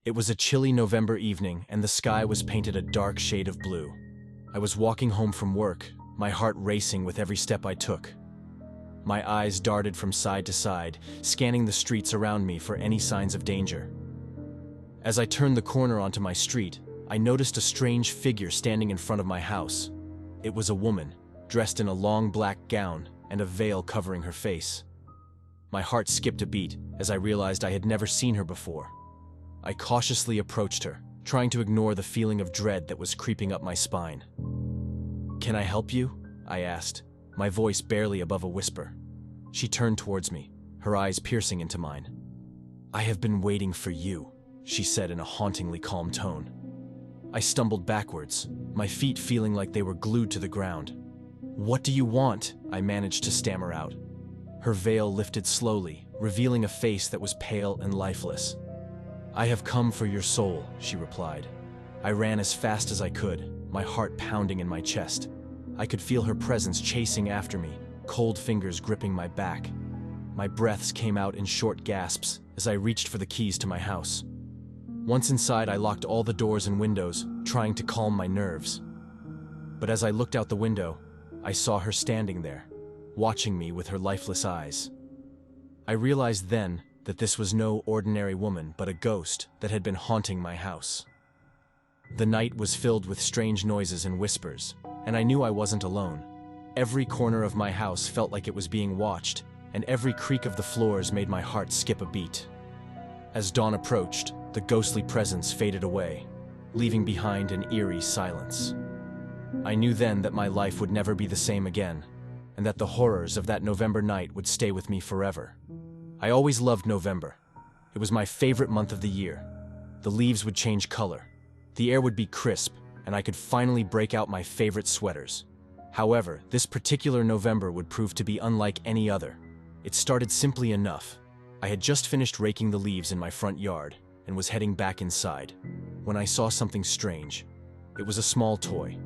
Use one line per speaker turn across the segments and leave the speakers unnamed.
It was a chilly November evening, and the sky was painted a dark shade of blue. I was walking home from work, my heart racing with every step I took. My eyes darted from side to side, scanning the streets around me for any signs of danger. As I turned the corner onto my street, I noticed a strange figure standing in front of my house. It was a woman, dressed in a long black gown and a veil covering her face. My heart skipped a beat as I realized I had never seen her before. I cautiously approached her, trying to ignore the feeling of dread that was creeping up my spine. "Can I help you?" I asked, my voice barely above a whisper. She turned towards me, her eyes piercing into mine. "I have been waiting for you," she said in a hauntingly calm tone. I stumbled backwards, my feet feeling like they were glued to the ground. "What do you want?" I managed to stammer out. Her veil lifted slowly, revealing a face that was pale and lifeless. "I have come for your soul," she replied. I ran as fast as I could, my heart pounding in my chest. I could feel her presence chasing after me, cold fingers gripping my back. My breaths came out in short gasps as I reached for the keys to my house. Once inside, I locked all the doors and windows, trying to calm my nerves. But as I looked out the window, I saw her standing there, watching me with her lifeless eyes. I realized then that this was no ordinary woman, but a ghost that had been haunting my house. The night was filled with strange noises and whispers, and I knew I wasn't alone. Every corner of my house felt like it was being watched, and every creak of the floors made my heart skip a beat. As dawn approached, the ghostly presence faded away, leaving behind an eerie silence. I knew then that my life would never be the same again, and that the horrors of that November night would stay with me forever. I always loved November. It was my favorite month of the year. The leaves would change color, the air would be crisp, and I could finally break out my favorite sweaters. However, this particular November would prove to be unlike any other. It started simply enough. I had just finished raking the leaves in my front yard and was heading back inside when I saw something strange. It was a small toy,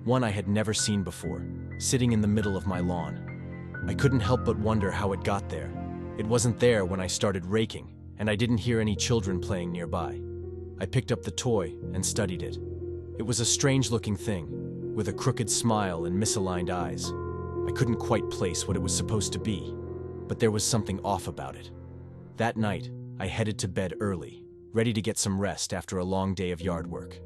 one I had never seen before, sitting in the middle of my lawn. I couldn't help but wonder how it got there. It wasn't there when I started raking, and I didn't hear any children playing nearby. I picked up the toy and studied it. It was a strange-looking thing, with a crooked smile and misaligned eyes. I couldn't quite place what it was supposed to be, but there was something off about it. That night, I headed to bed early, ready to get some rest after a long day of yard work.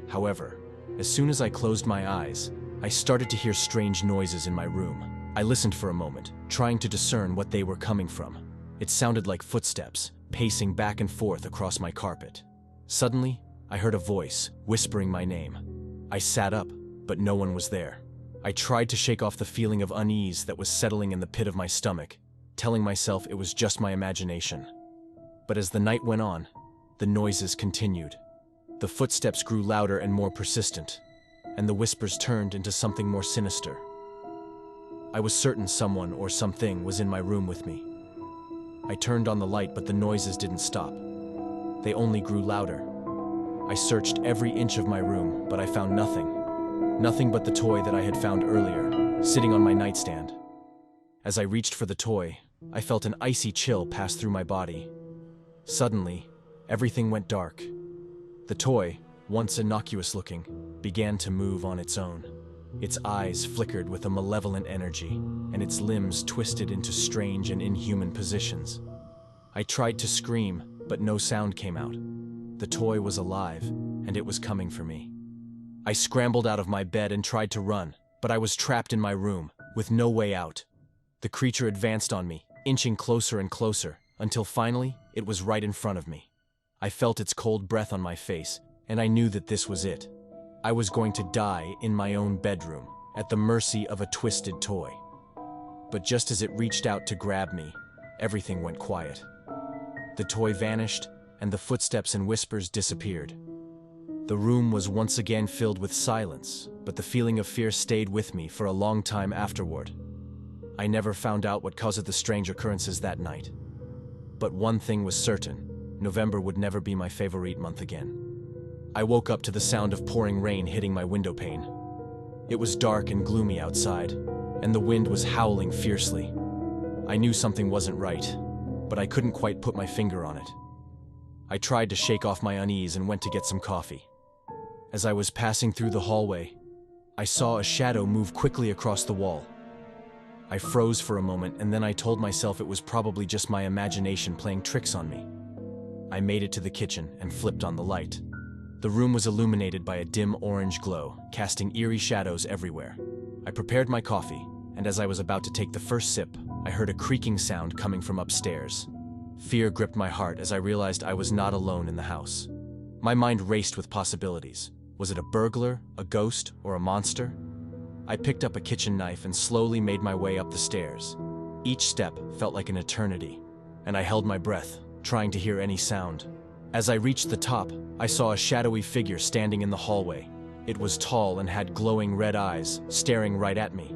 However, as soon as I closed my eyes, I started to hear strange noises in my room. I listened for a moment, trying to discern what they were coming from. It sounded like footsteps, pacing back and forth across my carpet. Suddenly, I heard a voice, whispering my name. I sat up, but no one was there. I tried to shake off the feeling of unease that was settling in the pit of my stomach, telling myself it was just my imagination. But as the night went on, the noises continued. The footsteps grew louder and more persistent, and the whispers turned into something more sinister. I was certain someone or something was in my room with me. I turned on the light, but the noises didn't stop. They only grew louder. I searched every inch of my room, but I found nothing. Nothing but the toy that I had found earlier, sitting on my nightstand. As I reached for the toy, I felt an icy chill pass through my body. Suddenly, everything went dark. The toy, once innocuous-looking, began to move on its own. Its eyes flickered with a malevolent energy, and its limbs twisted into strange and inhuman positions. I tried to scream, but no sound came out. The toy was alive, and it was coming for me. I scrambled out of my bed and tried to run, but I was trapped in my room, with no way out. The creature advanced on me, inching closer and closer, until finally, it was right in front of me. I felt its cold breath on my face, and I knew that this was it. I was going to die in my own bedroom, at the mercy of a twisted toy. But just as it reached out to grab me, everything went quiet. The toy vanished, and the footsteps and whispers disappeared. The room was once again filled with silence, but the feeling of fear stayed with me for a long time afterward. I never found out what caused the strange occurrences that night. But one thing was certain: November would never be my favorite month again. I woke up to the sound of pouring rain hitting my window pane. It was dark and gloomy outside, and the wind was howling fiercely. I knew something wasn't right, but I couldn't quite put my finger on it. I tried to shake off my unease and went to get some coffee. As I was passing through the hallway, I saw a shadow move quickly across the wall. I froze for a moment, and then I told myself it was probably just my imagination playing tricks on me. I made it to the kitchen and flipped on the light. The room was illuminated by a dim orange glow, casting eerie shadows everywhere. I prepared my coffee, and as I was about to take the first sip, I heard a creaking sound coming from upstairs. Fear gripped my heart as I realized I was not alone in the house. My mind raced with possibilities. Was it a burglar, a ghost, or a monster? I picked up a kitchen knife and slowly made my way up the stairs. Each step felt like an eternity, and I held my breath, trying to hear any sound. As I reached the top, I saw a shadowy figure standing in the hallway. It was tall and had glowing red eyes, staring right at me.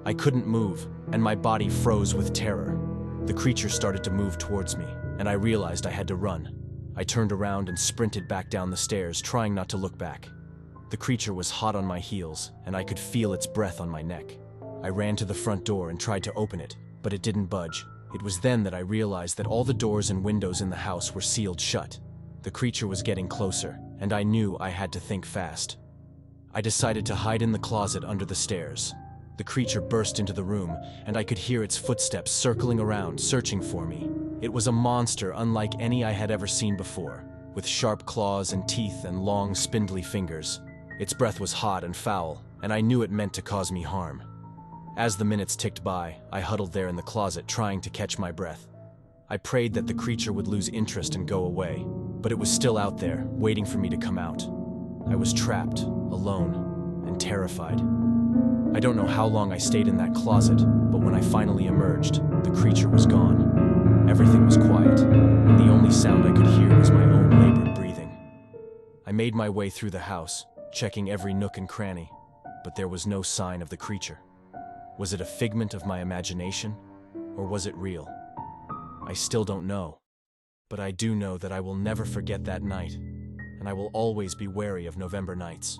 I couldn't move, and my body froze with terror. The creature started to move towards me, and I realized I had to run. I turned around and sprinted back down the stairs, trying not to look back. The creature was hot on my heels, and I could feel its breath on my neck. I ran to the front door and tried to open it, but it didn't budge. It was then that I realized that all the doors and windows in the house were sealed shut. The creature was getting closer, and I knew I had to think fast. I decided to hide in the closet under the stairs. The creature burst into the room, and I could hear its footsteps circling around, searching for me. It was a monster unlike any I had ever seen before, with sharp claws and teeth and long, spindly fingers. Its breath was hot and foul, and I knew it meant to cause me harm. As the minutes ticked by, I huddled there in the closet, trying to catch my breath. I prayed that the creature would lose interest and go away, but it was still out there, waiting for me to come out. I was trapped, alone, and terrified. I don't know how long I stayed in that closet, but when I finally emerged, the creature was gone. Everything was quiet, and the only sound I could hear was my own labored breathing. I made my way through the house, checking every nook and cranny, but there was no sign of the creature. Was it a figment of my imagination, or was it real? I still don't know, but I do know that I will never forget that night, and I will always be wary of November nights.